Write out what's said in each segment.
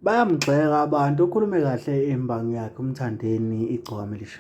Bayamgxeka abantu, ukhulume kahle imbangi yakhe umthandeni iGcokama elisha.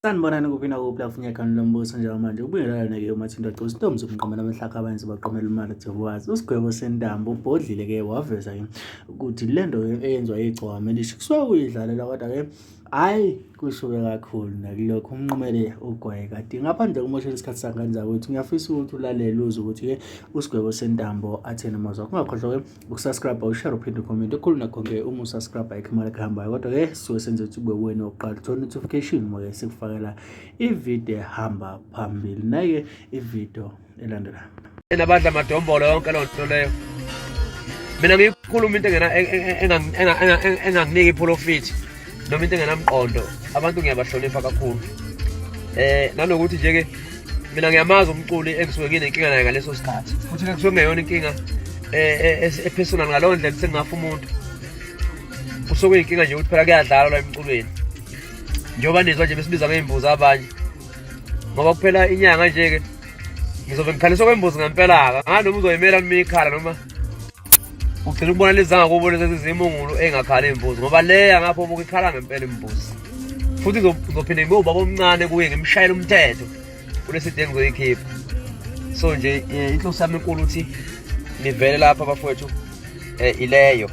Sanibonani kuphi kuphi la kufuneka khona lo mbuso njalo manje ubuyelana-ke umathinta gcozi intombi zomqoma namahlaka abanzi baqomela imali kuthi uSgwebo sentambo ubhodlile-ke waveza-ke ukuthi le nto eyenziwa iGcokama elisha kusuke kuyidlalela kodwa-ke hhayi kusuke kakhulu nakulokhu umnqumele ugweka kanti ngaphandle kokumoshela isikhathi sakhe ukuthi ngiyafisa ukuthi ulalele uzwe ukuthi-ke uSgwebo sentambo athena amazwi akho. Ungakhohlwa-ke ukusubscribe, ushare, uphinde ucommente okhulu nakho-ke uma usubscribe ayikho imali ekuhambayo kodwa-ke suke senze ukuthi ube wena wokuqala uthola notification uma-ke sikufakela ividiyo ehamba phambili. Nayi-ke ividiyo elandelayo enabadla amadombolo yonke leyo nto leyo. Mina ngikhuluma into enganginiki iprofit noma into engenamqondo. Abantu ngiyabahlonipha kakhulu. Nanokuthi nje-ke mina ngiyamazi umculi engisuke nginenkinga naye ngaleso sikhathi. Futhi kusuke kungeyona inkinga epersonal ngalowo ndlela sengingafa umuntu. Kusuke kuyinkinga nje ukuthi phela kuyadlalwa la emculweni. Njengoba nizwa nje besibiza ngey'mbuzi abanye. Ngoba kuphela inyanga nje-ke ngizobe ngikhaliswa kwembuzi ngempela-ka. Nganoma uzoyimela noma ikhala noma ugcina ukubona lezi zangakubo lezi zimungulu engakhali imbuzi ngoba le ngapho buka ikhala ngempela imbuzi. Futhi ngizophinde ngibe ubaba omncane kuye ngimshayela umthetho kulesi denge ngizoyikhipha. So nje inhloso yami enkulu ukuthi nivele lapha bafowethu ileyo.